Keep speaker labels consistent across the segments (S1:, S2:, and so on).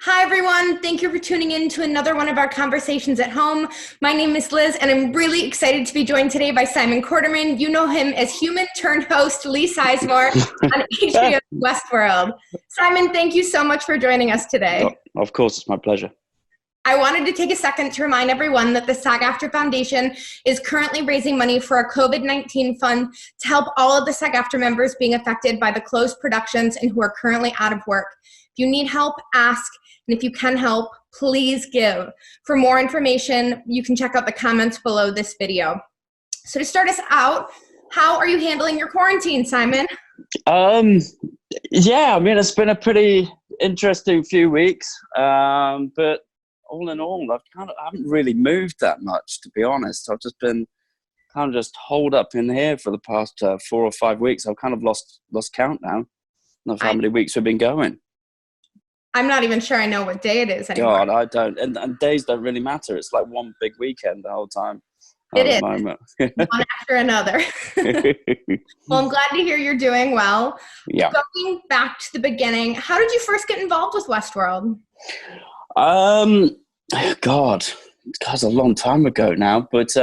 S1: Hi, everyone. Thank you for tuning in to another one of our conversations at home. My name is Liz, and I'm really excited to be joined today by Simon Quarterman. You know him as human-turned-host Lee Sizemore on HBO WESTWORLD. Simon, thank you so much for joining us today.
S2: Of course, it's my pleasure.
S1: I wanted to take a second to remind everyone that the SAG-AFTRA Foundation is currently raising money for a COVID-19 fund to help all of the SAG-AFTRA members being affected by the closed productions and who are currently out of work. If you need help, ask. And if you can help, please give. For more information, you can check out the comments below this video. So to start us out, how are you handling your quarantine, Simon?
S2: Yeah, I mean, it's been a pretty interesting few weeks, but all in all, I haven't really moved that much, to be honest. I've just been kind of just holed up in here for the past 4 or 5 weeks. I've kind of lost count now of how many weeks we've been going.
S1: I'm not even sure I know what day it is anymore.
S2: God, I don't. And days don't really matter. It's like one big weekend the whole time.
S1: It is. One after another. Well, I'm glad to hear you're doing well.
S2: Yeah.
S1: Going back to the beginning, how did you first get involved with Westworld?
S2: God, it's a long time ago now. But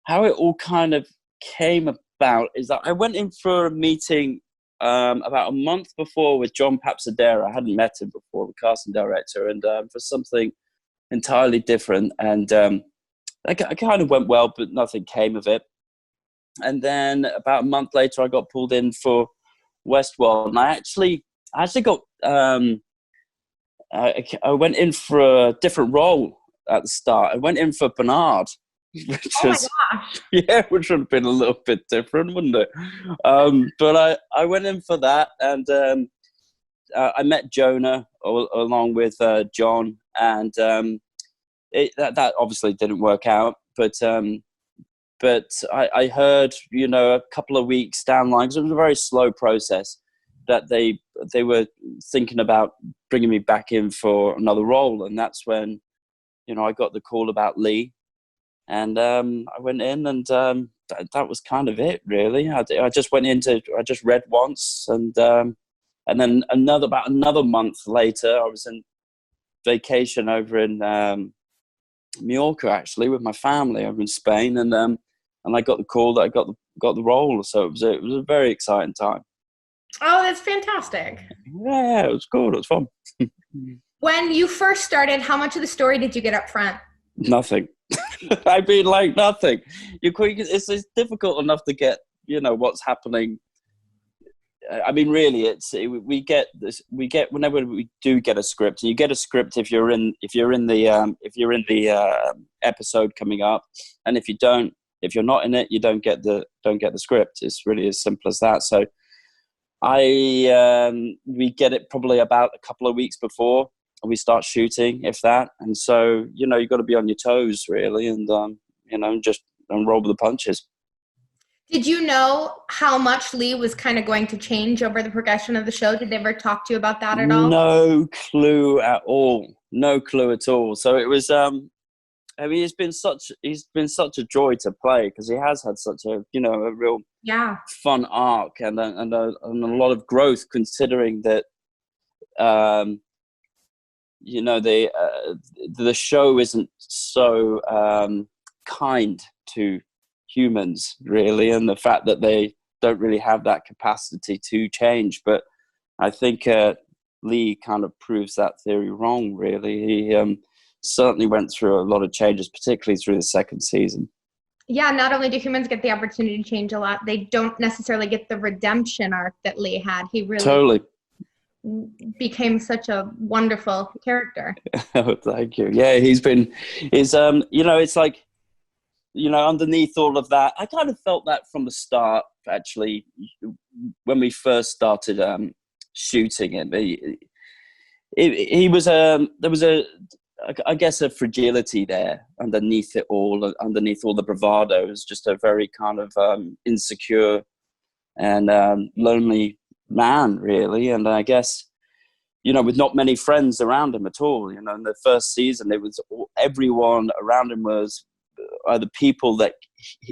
S2: how it all kind of came about is that I went in for a meeting about a month before with John Papsadera. I hadn't met him before, the casting director, and for something entirely different. And I kind of went well, but nothing came of it. And then about a month later, I got pulled in for Westworld, and I actually got I went in for a different role at the start. I went in for Bernard. Which was, which would have been a little bit different, wouldn't it? But I went in for that, and I met Jonah along with John, and that obviously didn't work out. But I heard, a couple of weeks down the line, because it was a very slow process, that they were thinking about bringing me back in for another role, and that's when I got the call about Lee. And I went in, and that was kind of it, really. I just went into, I just read once, and then about another month later, I was in vacation over in Mallorca, actually, with my family over in Spain, and I got the call that I got the role. So it was a very exciting time.
S1: Oh, that's fantastic!
S2: Yeah, it was cool. It was fun.
S1: When you first started, how much of the story did you get up front?
S2: Nothing. I mean, like nothing. It's difficult enough to get, what's happening. I mean, really, we get whenever we do get a script, and you get a script if you're in the episode coming up, and if you're not in it, you don't get the script. It's really as simple as that. So we get it probably about a couple of weeks before we start shooting, if that. And so, you've got to be on your toes, really, and just roll with the punches.
S1: Did you know how much Lee was kind of going to change over the progression of the show? Did they ever talk to you about that at all?
S2: No clue at all. No clue at all. So it was, he's been such a joy to play, because he has had such a real fun arc and a lot of growth, considering that the show isn't so kind to humans, really, and the fact that they don't really have that capacity to change. But I think Lee kind of proves that theory wrong, really. He certainly went through a lot of changes, particularly through the second season.
S1: Yeah, not only do humans get the opportunity to change a lot, they don't necessarily get the redemption arc that Lee had. He really
S2: totally
S1: became such a wonderful character.
S2: Oh, thank you. Yeah, it's like, underneath all of that, I kind of felt that from the start, actually, when we first started shooting it. He was there was I guess a fragility there underneath it all, underneath all the bravado. It was just a very kind of insecure and lonely man, really. And I guess, with not many friends around him at all. In the first season, it was everyone around him was either people that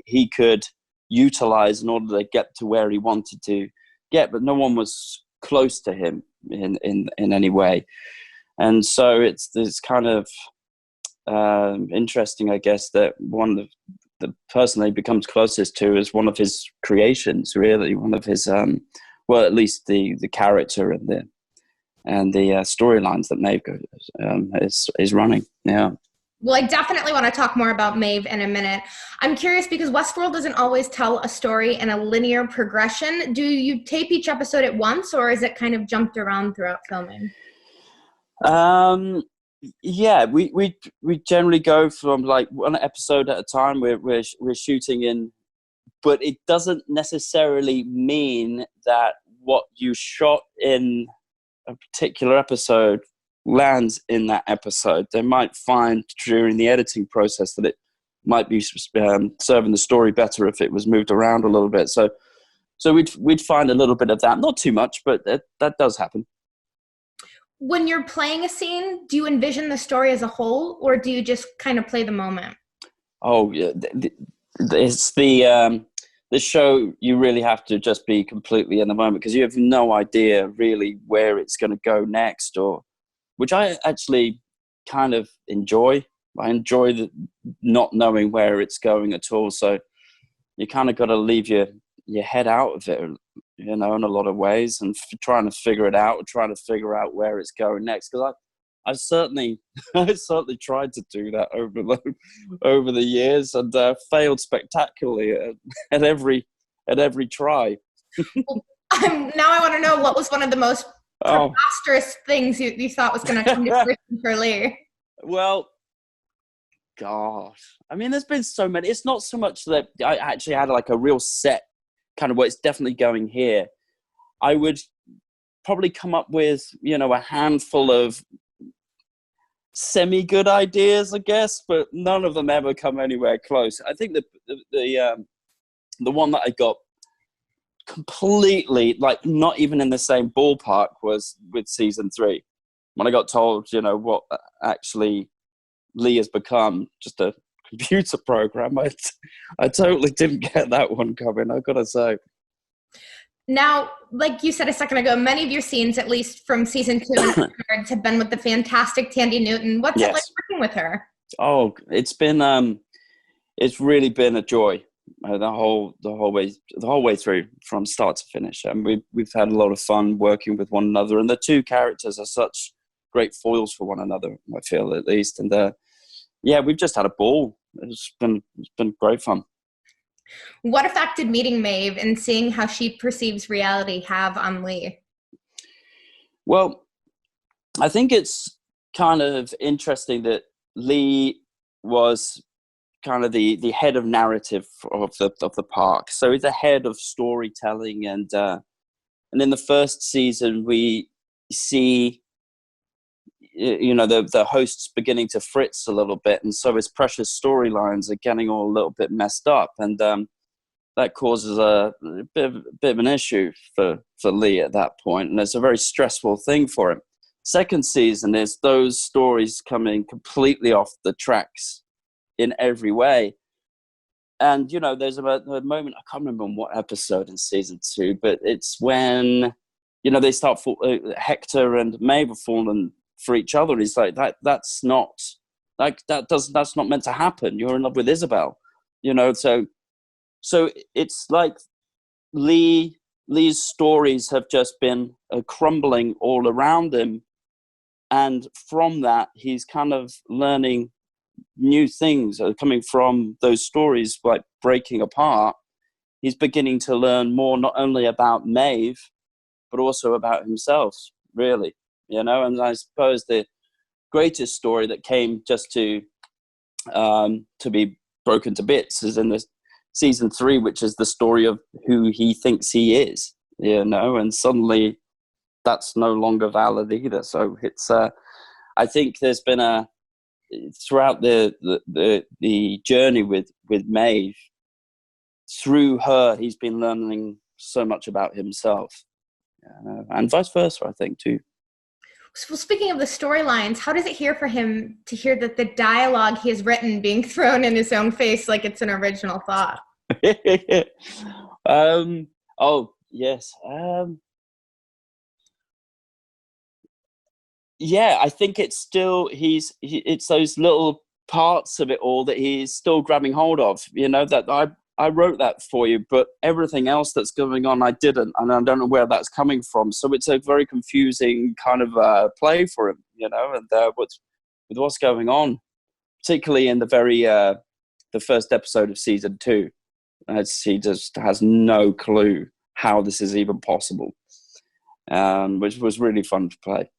S2: he could utilize in order to get to where he wanted to get, but no one was close to him in any way. And so it's kind of interesting, I guess, that one of the person that he becomes closest to is one of his creations, really, one of his well, at least the character and the storylines that Maeve is running. Yeah.
S1: Well, I definitely want to talk more about Maeve in a minute. I'm curious because Westworld doesn't always tell a story in a linear progression. Do you tape each episode at once, or is it kind of jumped around throughout filming?
S2: Yeah, we generally go from like one episode at a time. We're shooting in, but it doesn't necessarily mean that what you shot in a particular episode lands in that episode. They might find during the editing process that it might be serving the story better if it was moved around a little bit. So we'd find a little bit of that, not too much, but that does happen.
S1: When you're playing a scene, do you envision the story as a whole, or do you just kind of play the moment?
S2: Oh, yeah, it's the show. You really have to just be completely in the moment because you have no idea really where it's going to go next, or which I actually kind of enjoy. I enjoy the not knowing where it's going at all. So you kind of got to leave your head out of it, you know, in a lot of ways, and trying to figure it out, or trying to figure out where it's going next. Because I certainly tried to do that over the years, and failed spectacularly at every try.
S1: Well, now I want to know, what was one of the most preposterous things you thought was going to come to fruition for Lee?
S2: Well, gosh, I mean, there's been so many. It's not so much that I actually had like a real set kind of what it's definitely going here. I would probably come up with, you know, a handful of semi-good ideas, I guess, but none of them ever come anywhere close. I think the one that I got completely, like, not even in the same ballpark was with season 3. When I got told, you know, what actually Lee has become, just a computer program, I totally didn't get that one coming, I've got to say.
S1: Now, like you said a second ago, many of your scenes, at least from season 2 and onwards, have been with the fantastic Tandy Newton. What's it like working with her? Oh,
S2: it's really been a joy. The whole way through, from start to finish, and we've had a lot of fun working with one another, and the two characters are such great foils for one another, I feel, at least. And yeah, we've just had a ball. It's been great fun.
S1: What effect did meeting Maeve and seeing how she perceives reality have on Lee?
S2: Well, I think it's kind of interesting that Lee was kind of the head of narrative of the park. So he's the head of storytelling, and in the first season we see, you know, the hosts beginning to fritz a little bit, and so his precious storylines are getting all a little bit messed up, and that causes a bit of an issue for Lee at that point, and it's a very stressful thing for him. Second season is those stories coming completely off the tracks in every way. And, you know, there's a moment, I can't remember on what episode in season 2, but it's when, you know, they start, Hector and Maeve have fallen for each other. He's like, that's not meant to happen. You're in love with Isabel, you know. So it's like Lee's stories have just been crumbling all around him, and from that he's kind of learning new things coming from those stories, like breaking apart. He's beginning to learn more, not only about Maeve, but also about himself, really, you know. And I suppose the greatest story that came just to be broken to bits is in the season 3, which is the story of who he thinks he is, you know, and suddenly that's no longer valid either. So it's I think there's been throughout the journey with Maeve, through her, he's been learning so much about himself, and vice versa, I think, too.
S1: Well, speaking of the storylines, how does it hear for him to hear that the dialogue he has written being thrown in his own face like it's an original thought? Oh, yes.
S2: yeah, I think it's still, it's those little parts of it all that he's still grabbing hold of, that I wrote that for you, but everything else that's going on, I didn't, and I don't know where that's coming from. So it's a very confusing kind of play for him, and with what's going on, particularly in the first episode of season 2, he just has no clue how this is even possible, which was really fun to play.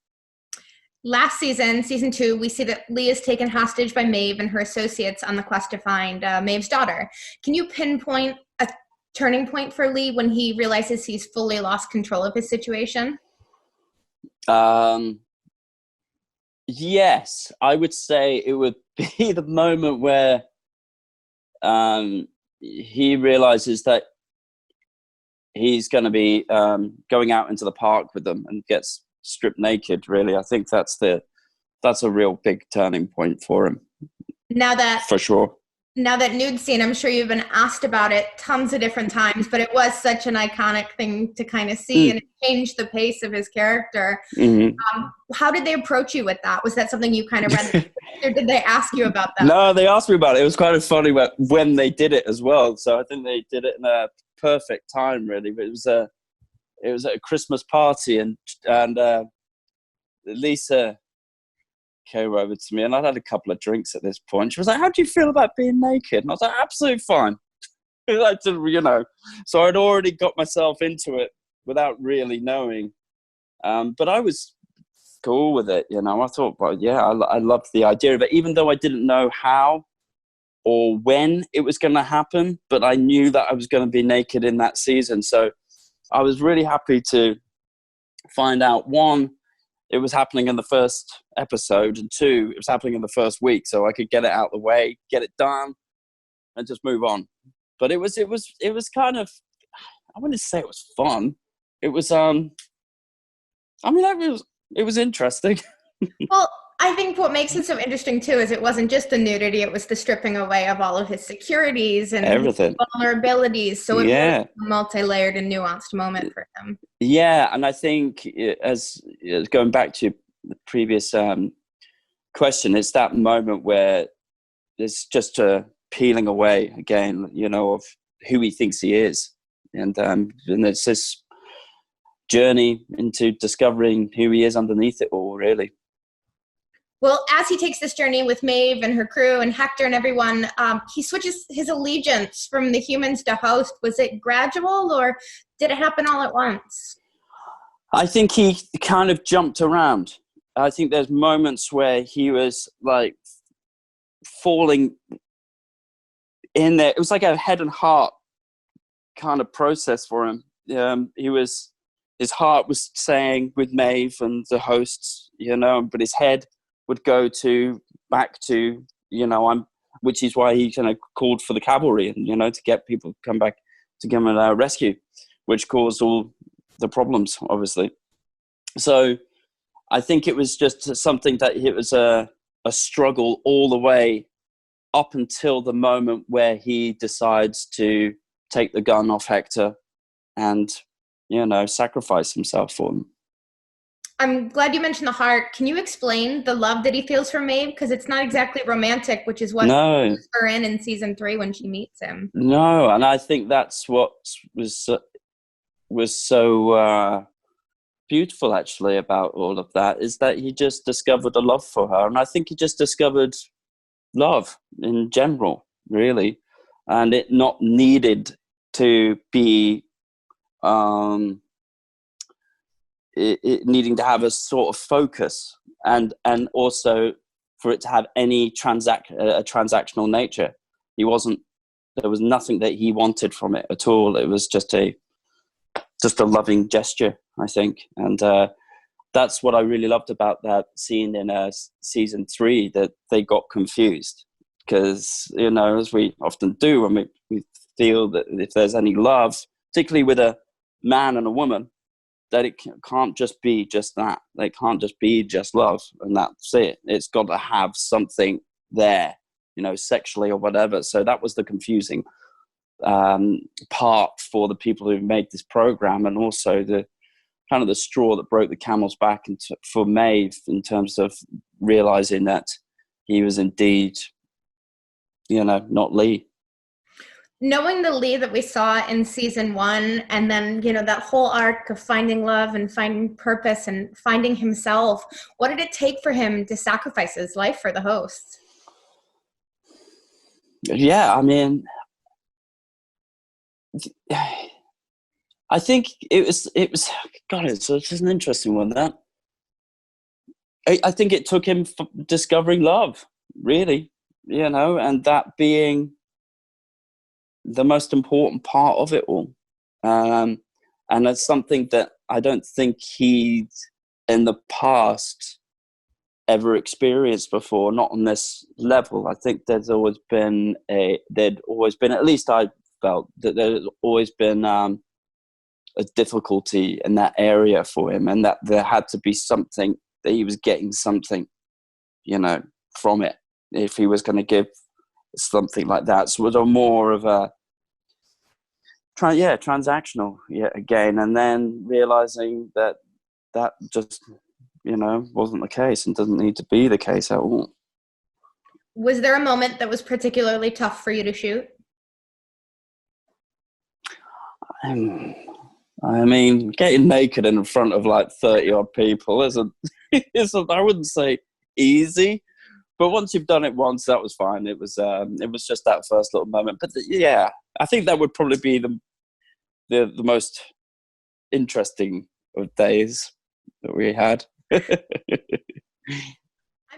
S1: Last season, season 2, we see that Lee is taken hostage by Maeve and her associates on the quest to find Maeve's daughter. Can you pinpoint a turning point for Lee when he realizes he's fully lost control of his situation?
S2: Yes, I would say it would be the moment where he realizes that he's going to be going out into the park with them and gets stripped naked. Really, I think that's a real big turning point for him. For sure.
S1: Now that nude scene, I'm sure you've been asked about it tons of different times, but it was such an iconic thing to kind of see, and it changed the pace of his character.
S2: Mm-hmm.
S1: How did they approach you with that? Was that something you kind of read, or did they ask you about that?
S2: No, they asked me about it. It was kind of funny when they did it as well. So I think they did it in a perfect time, really. But it was at a Christmas party, and Lisa came over to me, and I'd had a couple of drinks at this point. She was like, "How do you feel about being naked?" And I was like, "Absolutely fine." So I'd already got myself into it without really knowing. But I was cool with it, I thought, well, yeah, I loved the idea of it, even though I didn't know how or when it was going to happen, but I knew that I was going to be naked in that season. So I was really happy to find out, one, it was happening in the first episode, and 2, it was happening in the first week, so I could get it out of the way, get it done, and just move on. But it was kind of, I wouldn't say it was fun. It was, it was interesting.
S1: Well, I think what makes it so interesting too is it wasn't just the nudity; it was the stripping away of all of his securities and
S2: everything,
S1: vulnerabilities. So it was a multi-layered and nuanced moment for him.
S2: Yeah, and I think as going back to the previous question, it's that moment where it's just a peeling away again, of who he thinks he is, and it's this journey into discovering who he is underneath it all, really.
S1: Well, as he takes this journey with Maeve and her crew and Hector and everyone, he switches his allegiance from the humans to Host. Was it gradual, or did it happen all at once?
S2: I think he kind of jumped around. I think there's moments where he was like falling in there. It was like a head and heart kind of process for him. His heart was saying with Maeve and the hosts, but his head would go back to, which is why he kind of called for the cavalry and, to get people to come back to give him a rescue, which caused all the problems, obviously. So I think it was just something that it was a struggle all the way up until the moment where he decides to take the gun off Hector and, sacrifice himself for him.
S1: I'm glad you mentioned the heart. Can you explain the love that he feels for Maeve? Because it's not exactly romantic, which is what puts her in season 3 when she meets him.
S2: No, and I think that's what was so beautiful, actually, about all of that, is that he just discovered a love for her. And I think he just discovered love in general, really. And it not needed to be... It needing to have a sort of focus and also for it to have any transactional nature. There was nothing that he wanted from it at all. It was just a loving gesture, I think. And that's what I really loved about that scene in season 3, that they got confused. Because, as we often do when we feel that if there's any love, particularly with a man and a woman, that it can't just be just that. It can't just be just love and that's it. It's got to have something there, sexually or whatever. So that was the confusing part for the people who made this program, and also the kind of the straw that broke the camel's back for Maeve, in terms of realizing that he was indeed, not Lee.
S1: Knowing the Lee that we saw in season 1, and then, that whole arc of finding love and finding purpose and finding himself, what did it take for him to sacrifice his life for the hosts?
S2: Yeah, I mean, I think it was, God, it's just an interesting one, that. I think it took him discovering love, really, and that being the most important part of it all. And it's something that I don't think he'd in the past ever experienced before, not on this level. I think there'd always been, at least I felt that there'd always been a difficulty in that area for him, and that there had to be something, that he was getting something, from it, if he was going to give something like that. So it was more of a transactional again, and then realizing that just wasn't the case, and doesn't need to be the case at all.
S1: Was there a moment that was particularly tough for you to shoot?
S2: I mean, getting naked in front of like 30 odd people isn't I wouldn't say easy, but once you've done it once, that was fine. It was just that first little moment. But I think that would probably be the most interesting of days that we had.
S1: I'm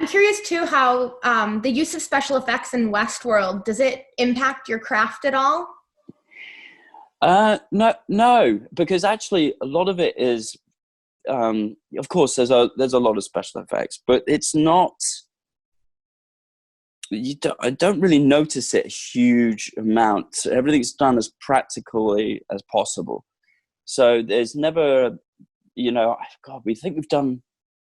S1: curious too how the use of special effects in Westworld, does it impact your craft at all?
S2: No, because actually a lot of it is, of course, there's a lot of special effects, but it's not. I don't really notice it a huge amount. Everything's done as practically as possible. So there's never, we think we've done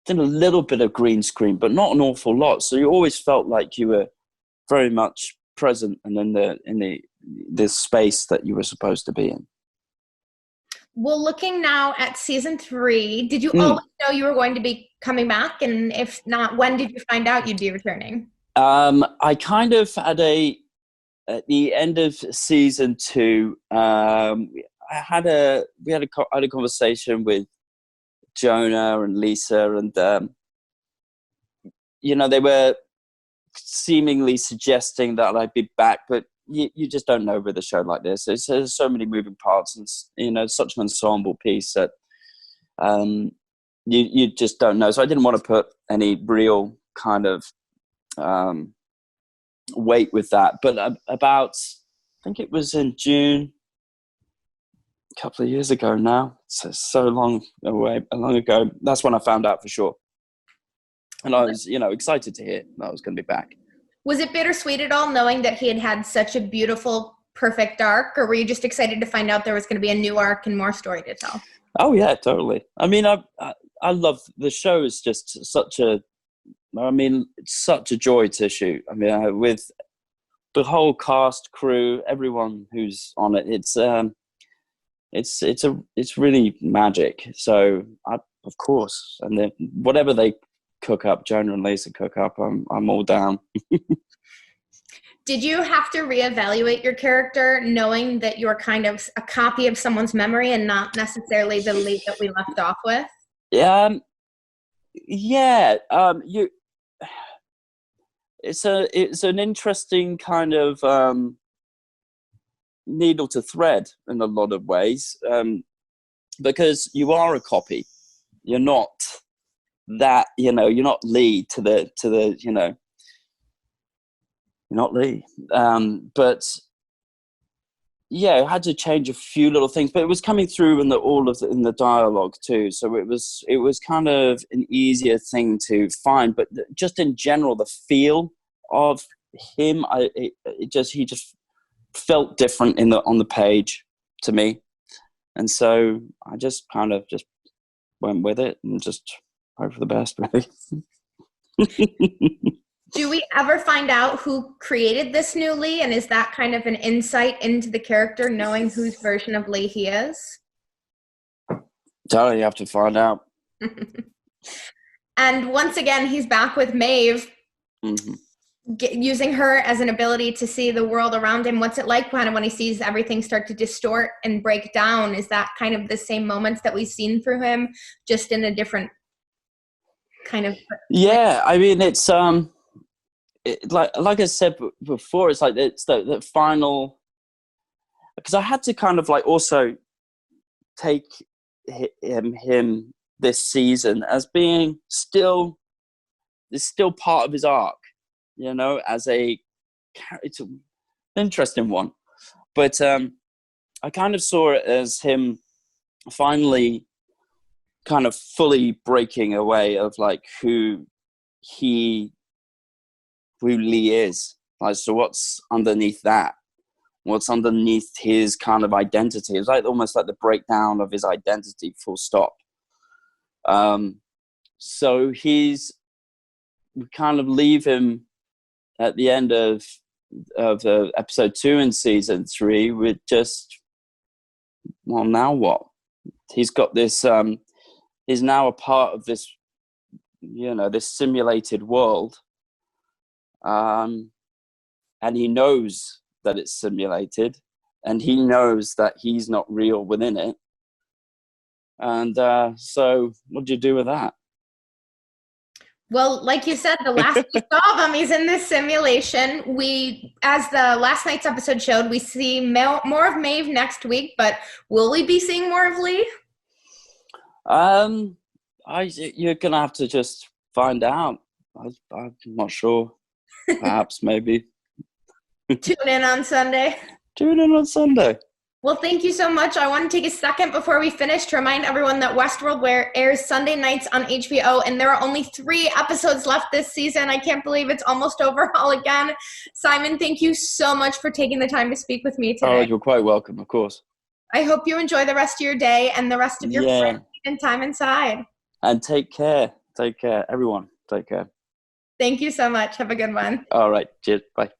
S2: a little bit of green screen, but not an awful lot. So you always felt like you were very much present and in the space that you were supposed to be in.
S1: Well, looking now at season 3, did you always know you were going to be coming back? And if not, when did you find out you'd be returning?
S2: I kind of had at the end of season 2, I had a conversation with Jonah and Lisa, and they were seemingly suggesting that I'd be back, but you just don't know with a show like this. There's so many moving parts, and such an ensemble piece that you just don't know. So I didn't want to put any real kind of weight with that. But about, I think it was in June, a couple of years ago now, so long ago, that's when I found out for sure. And I was, excited to hear that I was going to be back.
S1: Was it bittersweet at all, knowing that he had such a beautiful, perfect arc, or were you just excited to find out there was going to be a new arc and more story to tell?
S2: Oh yeah, totally. I mean, I love the show. Is just it's such a joy to shoot. I mean, with the whole cast, crew, everyone who's on it, it's really magic. So of course, and then whatever they cook up, Jonah and Lisa cook up, I'm all down.
S1: Did you have to reevaluate your character, knowing that you're kind of a copy of someone's memory and not necessarily the lead that we left off with? It's an interesting kind of needle to thread in a lot of ways, because you are a copy. You're not that, you're not Lee to the you're not Lee. But I had to change a few little things, but it was coming through in the dialogue too. So it was kind of an easier thing to find, but just in general, the feel of him, he just felt different on the page to me. And so I just kind of just went with it and just hope for the best, really. Do we ever find out who created this new Lee? And is that kind of an insight into the character, knowing whose version of Lee he is?
S2: Totally, you have to find out.
S1: And once again, he's back with Maeve, using her as an ability to see the world around him. What's it like when he sees everything start to distort and break down? Is that kind of the same moments that we've seen through him, just in a different kind of?
S2: Yeah, I mean, it's like I said before, it's like it's the final, because I had to kind of like also take him this season as being still part of his arc, you know, as it's an interesting one. But I kind of saw it as him finally kind of fully breaking away of like who Lee is. Like, so what's underneath that? What's underneath his kind of identity? It's like almost like the breakdown of his identity, full stop. So we kind of leave him at the end of episode 2 in season 3 with just, well, now what? He's got this, he's now a part of this, you know, this simulated world. And he knows that it's simulated, and he knows that he's not real within it. And so what do you do with that?
S1: Well, like you said, the last we saw of him, he's in this simulation. As the last night's episode showed, we see more of Maeve next week, but will we be seeing more of Lee?
S2: You're gonna have to just find out. I'm not sure. Perhaps, maybe.
S1: Tune in on Sunday.
S2: Tune in on Sunday.
S1: Well, thank you so much. I want to take a second before we finish to remind everyone that Westworld airs Sunday nights on HBO, and there are only 3 episodes left this season. I can't believe it's almost over all again. Simon, thank you so much for taking the time to speak with me today.
S2: Oh, you're quite welcome, of course.
S1: I hope you enjoy the rest of your day and the rest of your quarantine time inside.
S2: And take care. Take care, everyone. Take care.
S1: Thank you so much. Have a good one.
S2: All right. Cheers. Bye.